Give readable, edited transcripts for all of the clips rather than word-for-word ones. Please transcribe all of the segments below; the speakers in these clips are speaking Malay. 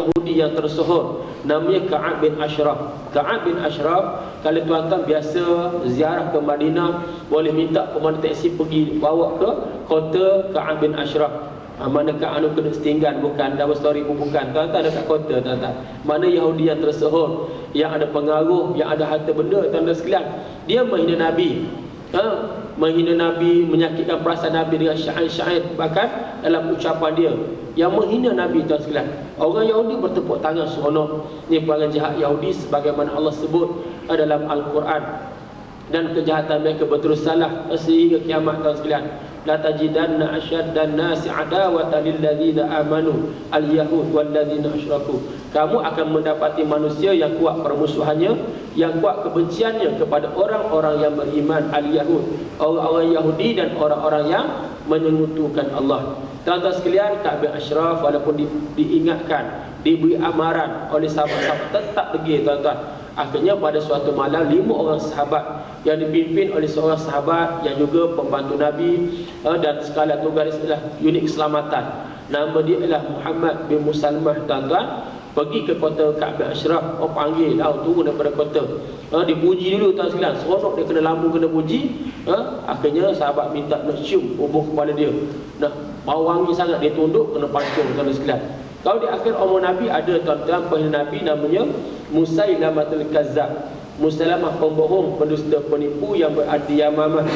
Yahudi yang tersohor, namanya Ka'ab bin Ashraf. Ka'ab bin Ashraf, kalau tuan-tuan biasa ziarah ke Madinah, boleh minta pemandu taksi pergi bawa ke kota Ka'ab bin Ashraf. Manakah anu kena setinggan, bukan double story pun bukan, tuan-tuan dekat kota tuan-tuan. Mana Yahudi yang tersohor, yang ada pengaruh, yang ada harta benda, tuan-tuan sekalian. Dia menghina Nabi, menghina Nabi, menyakitkan perasaan Nabi dengan syair-syair, bahkan dalam ucapan dia yang menghina Nabi, tuan sekalian. Orang Yahudi bertepuk tangan seronok. Ini perangai jahat Yahudi sebagaimana Allah sebut dalam Al-Quran. Dan kejahatan mereka berterus salah sehingga kiamat, tuan sekalian. La tajidanna asyaddan nasi adawatan lil ladzina amanu al-yahud wal ladzina asyraku. Kamu akan mendapati manusia yang kuat permusuhannya, yang kuat kebenciannya kepada orang-orang yang beriman, al-yahud, orang-orang Yahudi dan orang-orang yang menyekutukan Allah. Tuan-tuan sekalian, Ka'ab bin Ashraf walaupun diingatkan, diberi amaran oleh sahabat-sahabat, tetap pergi, tuan-tuan. Akhirnya pada suatu malam 5 orang sahabat yang dipimpin oleh seorang sahabat yang juga pembantu Nabi dan sekalian tugas adalah unit keselamatan. Nama dia adalah Muhammad bin Musalmah, tuan-tuan. Pergi ke kota Ka'ab bin Ashraf, panggil, turun daripada kota. Dipuji dulu, tuan sekalian. Seronok dia kena lampu, kena puji. Akhirnya sahabat minta nak cium tubuh kepala dia. Nah, bau wangi sangat, dia tunduk, kena pancung, tuan sekalian. Kalau di akhir umur Nabi ada, tuan-tuan, penghina Nabi namanya Musailamatul Kazzab. Musailamah pembohong, pendusta, penipu yang berada di Yamamah.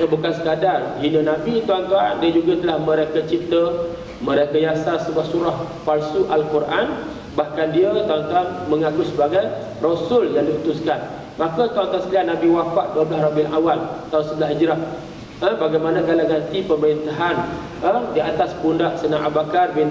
Bukan sekadar hina Nabi, tuan-tuan, dia juga telah mereka cipta, mereka yasar sebuah surah palsu Al-Quran. Bahkan dia, tuan-tuan, mengaku sebagai Rasul yang diutuskan. Maka tuan-tuan sekalian, Nabi wafat 12 Rabiul Awal tahun 11 Hijrah. Bagaimana kalau ganti pemerintahan di atas pundak Sayyidina Abu Bakar bin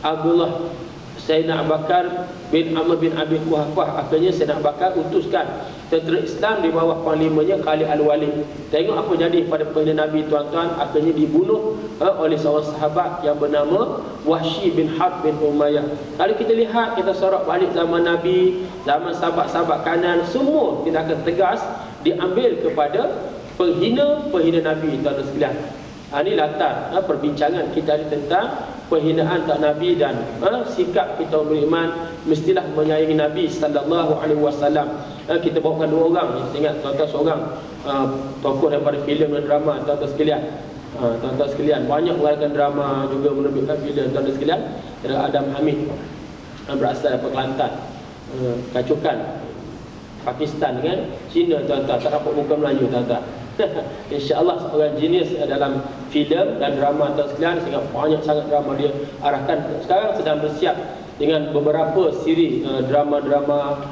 Abdullah, Sayyidina Abu Bakar bin Amr bin Abi Quhafah. Akhirnya Sayyidina Abu Bakar utuskan tentera Islam di bawah panglimanya Khalid Al-Walid. Tengok apa jadi pada penghina Nabi, tuan-tuan. Akhirnya dibunuh oleh seorang sahabat yang bernama Wahsy bin Harb bin Umayyah. Kalau kita lihat, kita sorok balik zaman Nabi, zaman sahabat-sahabat kanan, semua tindakan tegas diambil kepada penghina Nabi, tuan-tuan sekalian. Ini latar perbincangan kita hari tentang penghinaan tak Nabi dan sikap kita beriman mestilah menyayangi Nabi sallallahu alaihi wasallam. Kita bawakan 2 orang, ingat tuan-tuan, seorang tokoh daripada filem dan drama, tuan-tuan sekalian. Tuan-tuan sekalian, banyak mengarahkan drama, juga menerbitkan filem, tuan-tuan sekalian. Ada Adam Hamid, berasal daripada Kelantan, kacukan Pakistan dengan Cina, tuan-tuan. Tak dapat muka Melayu, tuan-tuan. InsyaAllah seorang genius dalam filem dan drama, tuan sekalian. Sehingga banyak sangat drama dia arahkan. Sekarang sedang bersiap dengan beberapa siri drama-drama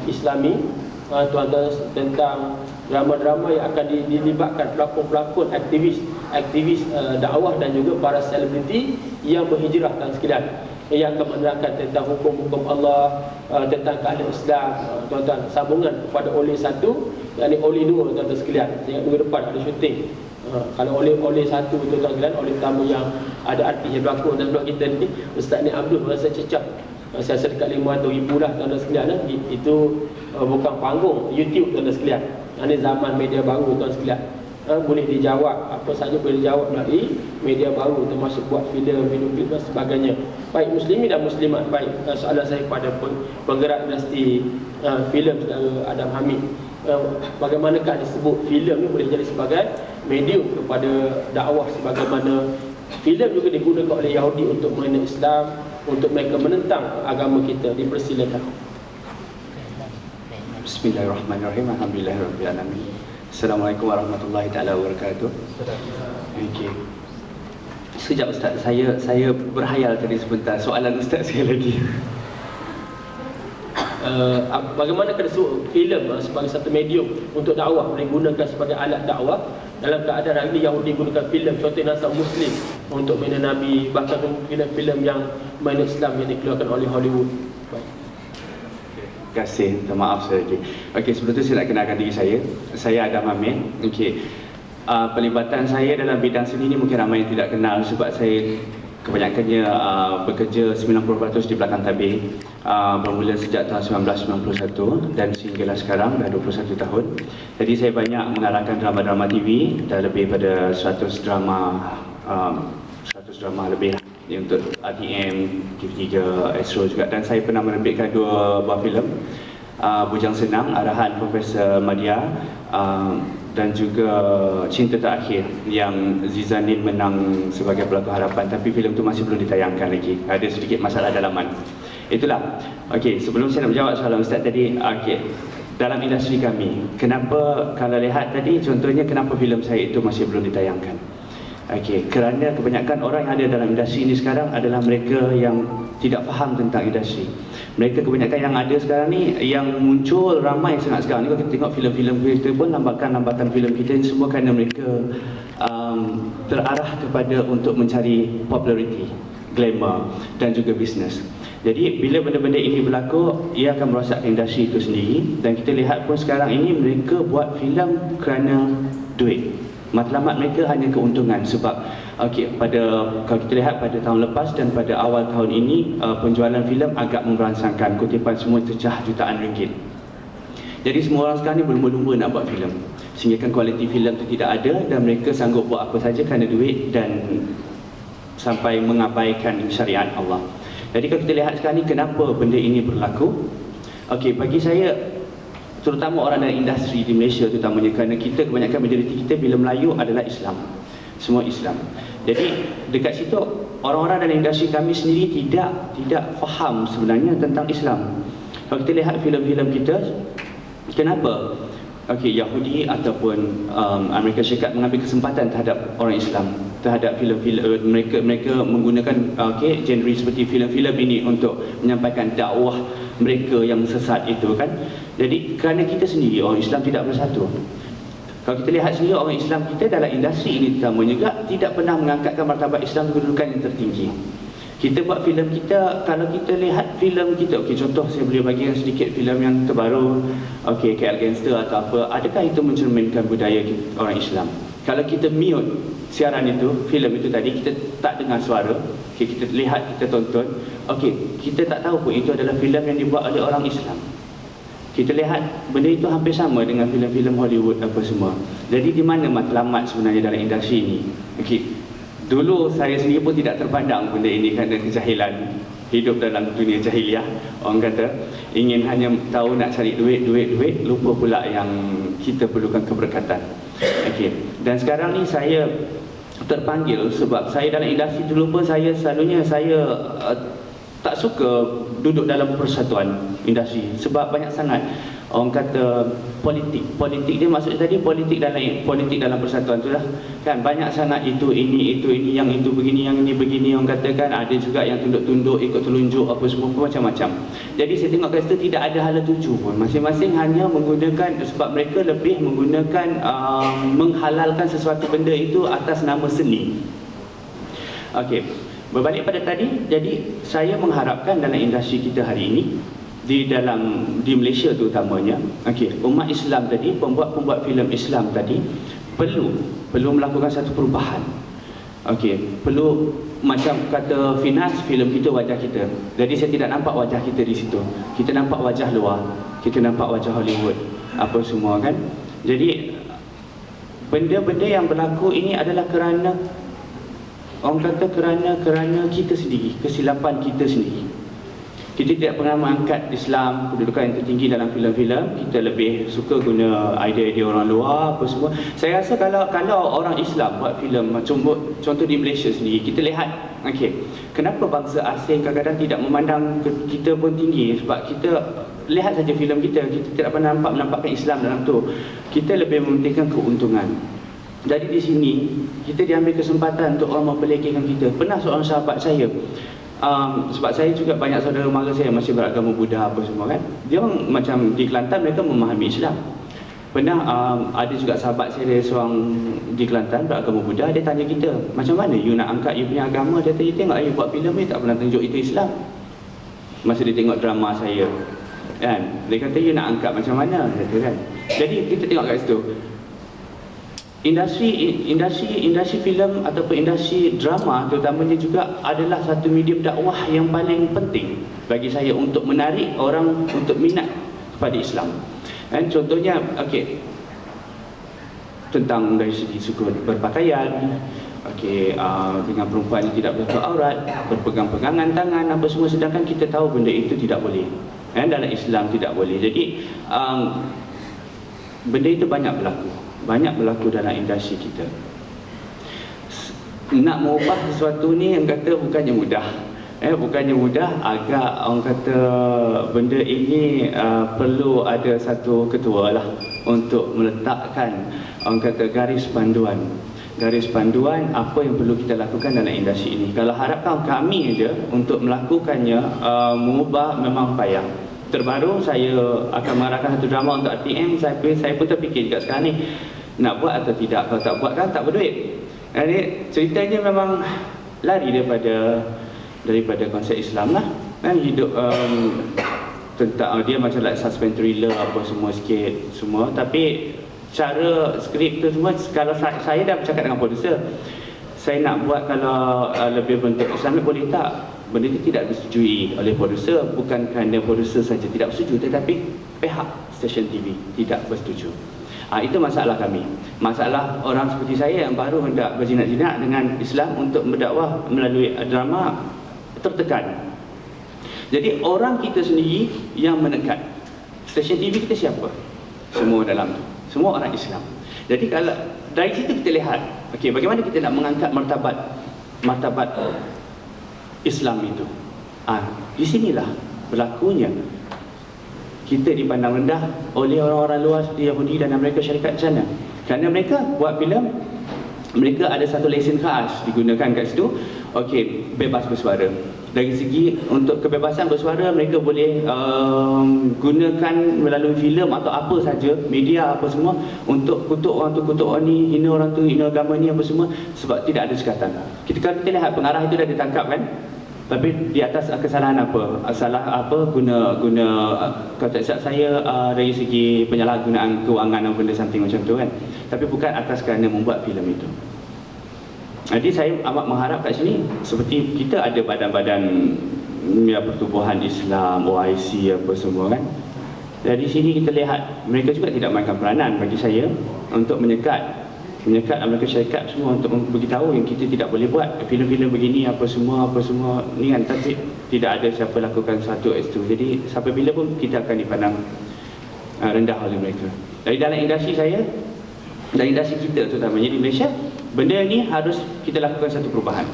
Islami, tuan-tuan, tentang drama-drama yang akan dilibatkan pelakon-pelakon, aktivis dakwah dan juga para selebriti yang berhijrah, tuan sekalian, yang akan menerangkan tentang hukum-hukum Allah, tentang keadaan Islam, tuan-tuan. Sambungan kepada Oleh 1 dan Oleh 2, tuan-tuan sekalian. Ingat minggu depan ada syuting. Kalau Oleh 1, tuan-tuan sekalian, oleh tamu yang ada artis yang berlakon dan sebelah kita ni, Ustaz Ni Abdul rasa cecah. Saya rasa dekat 500,000 lah, tuan-tuan sekalian. Itu bukan panggung YouTube, tuan-tuan sekalian. Ini zaman media baru, tuan sekalian. Boleh dijawab, apa saja boleh dijawab melalui media baru, termasuk buat filem, video klip dan sebagainya. Baik muslimin dan muslimat, baik, soalan saya kepada penggerak industri filem saudara Adam Hamid, bagaimanakah disebut filem ni boleh jadi sebagai medium kepada dakwah, sebagaimana filem juga digunakan oleh Yahudi untuk menghina Islam, untuk mereka menentang agama kita. Dipersilakan. Bismillahirrahmanirrahim. Alhamdulillahirabbil alamin. Assalamualaikum warahmatullahi taala wabarakatuh. Okey. Sekejap Ustaz, saya berhayal tadi sebentar. Soalan Ustaz sekali lagi. Bagaimana kena sebut filem sebagai satu medium untuk dakwah, boleh gunakan sebagai alat dakwah dalam keadaan hari ini Yahudi gunakan filem, contohnya Nasab Muslim, untuk menghina Nabi, bahkan filem-filem yang menghina Islam yang dikeluarkan oleh Hollywood. Baik. Terima kasih, minta maaf saya lagi. Okey, sebelum itu saya nak kenalkan diri saya. Saya Adam Hamid. Okey. Pelibatan saya dalam bidang seni ini mungkin ramai yang tidak kenal sebab saya kebanyakannya bekerja 90% di belakang tabir. Bermula sejak tahun 1991 dan sehinggalah sekarang dah 21 tahun. Jadi saya banyak mengarahkan drama-drama TV, dah lebih pada 100 drama lebih. untuk RTM, TV3, Astro juga, dan saya pernah menerbitkan 2 buah filem, Bujang Senang arahan Profesor Madya, dan juga Cinta Terakhir yang Zizanin menang sebagai pelakon harapan, tapi filem tu masih belum ditayangkan lagi, ada sedikit masalah dalaman. Itulah. Okey, sebelum saya nak menjawab soalan Ustaz tadi, dalam industri kami, kenapa, kalau lihat tadi contohnya, kenapa filem saya itu masih belum ditayangkan? Kerana kebanyakan orang yang ada dalam industri ini sekarang adalah mereka yang tidak faham tentang industri. Mereka kebanyakan yang ada sekarang ni, yang muncul ramai sangat sekarang ni, kalau kita tengok filem-filem kita pun, lambatan filem kita ni semua kerana mereka terarah kepada untuk mencari populariti, glamour dan juga bisnes. Jadi bila benda-benda ini berlaku, ia akan merosakkan industri itu sendiri. Dan kita lihat pun sekarang ini mereka buat filem kerana duit. Matlamat mereka hanya keuntungan. Sebab kalau kita lihat pada tahun lepas dan pada awal tahun ini, penjualan filem agak memberansangkan, kutipan semua tercah jutaan ringgit. Jadi semua orang sekarang ni berlumba-lumba nak buat filem, sehingga kualiti filem itu tidak ada, dan mereka sanggup buat apa saja kerana duit dan sampai mengabaikan syariat Allah. Jadi kalau kita lihat sekarang ni, kenapa benda ini berlaku? Bagi saya, terutama orang dalam industri di Malaysia terutamanya, kerana kita kebanyakan majoriti kita bila Melayu adalah Islam, semua Islam. Jadi dekat situ orang-orang dalam industri kami sendiri tidak faham sebenarnya tentang Islam. Kalau kita lihat filem-filem kita, kenapa Yahudi ataupun Amerika Syarikat mengambil kesempatan terhadap orang Islam, terhadap filem-filem mereka menggunakan genre seperti filem-filem ini untuk menyampaikan dakwah mereka yang sesat itu kan. Jadi kerana kita sendiri orang Islam tidak bersatu. Kalau kita lihat sendiri, orang Islam kita dalam industri ini terutama juga tidak pernah mengangkatkan martabat Islam kedudukan yang tertinggi. Kita buat filem kita, kalau kita lihat filem kita, contoh saya boleh bagikan sedikit filem yang terbaru, KL Gangster atau apa, adakah itu mencerminkan budaya orang Islam? Kalau kita mute siaran itu, filem itu tadi, kita tak dengar suara, kita lihat, kita tonton, kita tak tahu pun itu adalah filem yang dibuat oleh orang Islam. Kita lihat benda itu hampir sama dengan filem-filem Hollywood apa semua. Jadi di mana matlamat sebenarnya dalam industri ini? Dulu saya sendiri pun tidak terpandang benda ini kerana kejahilan, hidup dalam dunia jahiliah. Orang kata ingin hanya tahu nak cari duit, lupa pula yang kita perlukan keberkatan. Dan sekarang ni saya terpanggil sebab saya dalam industri dulu pun saya selalunya tak suka duduk dalam persatuan industri sebab banyak sangat orang kata politik dia, maksud tadi politik dalam persatuan tu lah kan, banyak sangat itu ini yang itu begini, yang ini begini, orang katakan ada juga yang tunduk-tunduk ikut telunjuk apa semua pun macam-macam. Jadi saya tengok kat situ tidak ada hala tuju pun, masing-masing hanya menggunakan, sebab mereka lebih menggunakan menghalalkan sesuatu benda itu atas nama seni. Berbalik pada tadi, jadi saya mengharapkan dalam industri kita hari ini, di Malaysia terutamanya, umat Islam tadi, pembuat filem Islam tadi perlu melakukan satu perubahan. Perlu, macam kata Finas, filem kita wajah kita. Jadi saya tidak nampak wajah kita di situ. Kita nampak wajah luar, kita nampak wajah Hollywood apa semua kan. Jadi benda-benda yang berlaku ini adalah kerana orang kata kerana kita sendiri, kesilapan kita sendiri. Kita tidak pernah mengangkat Islam kedudukan yang tertinggi dalam filem-filem. Kita lebih suka guna idea-idea orang luar apa semua. Saya rasa kalau orang Islam buat filem, contoh di Malaysia sendiri, kita lihat kenapa bangsa asing kadang-kadang tidak memandang kita pun tinggi, sebab kita lihat saja filem kita tidak pernah menampakkan Islam dalam tu. Kita lebih mementingkan keuntungan. Jadi di sini kita diambil kesempatan untuk orang memperlekehkan kita. Pernah seorang sahabat saya, sebab saya juga banyak saudara mara saya masih beragama Buddha apa semua kan, dia orang macam di Kelantan mereka memahami Islam. Pernah ada juga sahabat saya seorang di Kelantan beragama Buddha, dia tanya kita, macam mana you nak angkat you punya agama? Dia tanya, tengok you buat filem ni tak pernah tunjuk itu Islam. Masa dia tengok drama saya kan, dia kata you nak angkat macam mana? Kata, kan? Jadi kita tengok kat situ, industri filem ataupun industri drama terutamanya juga adalah satu medium dakwah yang paling penting bagi saya untuk menarik orang untuk minat kepada Islam. Dan contohnya tentang dari segi suku berpakaian, okey, dengan perempuan yang tidak bertutup aurat, berpegang-pegangan tangan apa semua, sedangkan kita tahu benda itu tidak boleh. Dalam Islam tidak boleh. Jadi benda itu banyak berlaku dalam industri kita. Nak mengubah sesuatu ni yang kata bukannya mudah. Bukannya mudah, agak orang kata benda ini perlu ada satu ketua lah untuk meletakkan orang kata garis panduan apa yang perlu kita lakukan dalam industri ini. Kalau harapkan kami aja untuk melakukannya, mengubah memang payah. Terbaru saya akan mengarahkan satu drama untuk RTM. Saya pun terfikir juga sekarang ni nak buat atau tidak. Kalau tak buat kan tak berduit. Jadi ceritanya memang lari daripada konsep Islam lah. Hidup tentang dia macam like suspense thriller apa semua sikit semua, tapi cara skrip tu semua, kalau saya dah bercakap dengan producer, saya nak buat kalau lebih bentuk Islamic boleh tak? Benda itu tidak disetujui oleh producer, bukan kerana producer saja tidak bersetuju, tetapi pihak stesen TV tidak bersetuju. Itu masalah kami. Masalah orang seperti saya yang baru hendak berjinak-jinak dengan Islam untuk berdakwah melalui drama tertekan. Jadi orang kita sendiri yang menekan. Stesen TV kita siapa? Semua dalam tu. Semua orang Islam. Jadi kalau dari situ kita lihat, okey, bagaimana kita nak mengangkat martabat Islam itu. Di sinilah berlakunya kita dipandang rendah oleh orang-orang luar seperti Yahudi dan Amerika Syarikat di sana. Kerana mereka buat filem, mereka ada satu lesen khas digunakan kat situ. Okey, bebas bersuara. Dari segi untuk kebebasan bersuara, mereka boleh gunakan melalui filem atau apa saja, media apa semua, untuk kutuk orang tu, kutuk orang ni, hina orang tu, hina agama ni apa semua, sebab tidak ada sekatan. Kalau kita lihat pengarah itu dah ditangkap kan, tapi di atas kesalahan apa? Guna kalau tak silap saya dari segi penyalahgunaan kewangan atau benda something macam tu kan. Tapi bukan atas kerana membuat filem itu. Jadi saya amat mengharap kat sini, seperti kita ada badan-badan pertubuhan Islam, OIC apa semua kan. Dari sini kita lihat mereka juga tidak mainkan peranan bagi saya untuk menyekat Amerika Syarikat semua untuk beritahu yang kita tidak boleh buat filem-filem begini apa semua ni kan, tapi tidak ada siapa lakukan satu itu. Jadi sampai bila pun kita akan dipandang rendah oleh mereka. Dari dalam industri saya, dari industri kita terutamanya di Malaysia, benda ni harus kita lakukan satu perubahan.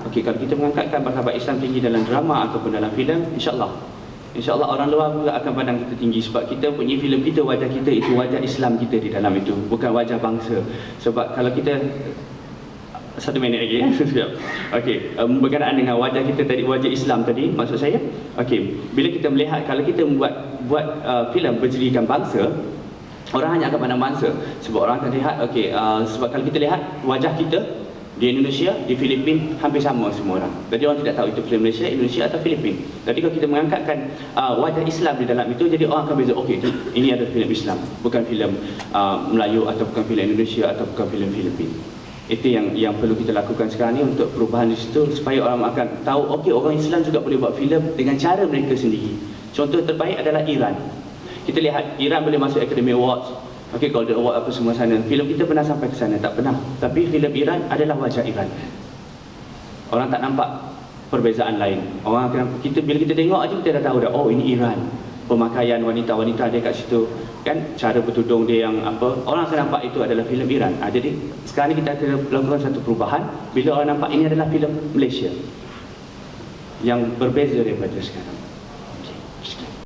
Okey, kalau kita mengangkatkan martabat Islam tinggi dalam drama ataupun dalam filem, InsyaAllah orang luar pula akan pandang kita tinggi, sebab kita punya filem kita, wajah kita itu wajah Islam kita di dalam itu, bukan wajah bangsa. Sebab kalau kita 1 minit lagi sekejap. Okey, berkenaan dengan wajah kita tadi, wajah Islam tadi maksud saya. Okey, bila kita melihat kalau kita buat filem berjadikan bangsa, orang hanya akan pandang bangsa, sebab orang akan lihat sebab kalau kita lihat wajah kita di Indonesia, di Filipina hampir sama semua orang. Jadi orang tidak tahu itu filem Malaysia, Indonesia atau Filipina. Jadi kalau kita mengangkatkan wajah Islam di dalam itu, jadi orang akan beza, okey, ini adalah filem Islam, bukan filem Melayu atau bukan filem Indonesia atau bukan filem Filipina. Itu yang perlu kita lakukan sekarang ni untuk perubahan di situ, supaya orang akan tahu, okey, orang Islam juga boleh buat filem dengan cara mereka sendiri. Contoh terbaik adalah Iran. Kita lihat Iran boleh masuk Academy Awards, okey, Golden Award apa semua sana. Filem kita pernah sampai ke sana? Tak pernah. Tapi filem Iran adalah wajah Iran. Orang tak nampak perbezaan lain. Bila kita tengok aja kita dah tahu dah, oh ini Iran. Pemakaian wanita-wanita dia kat situ kan, cara bertudung dia yang apa, orang akan nampak itu adalah filem Iran. Jadi sekarang ni kita akan lakukan satu perubahan bila orang nampak ini adalah filem Malaysia yang berbeza daripada sekarang.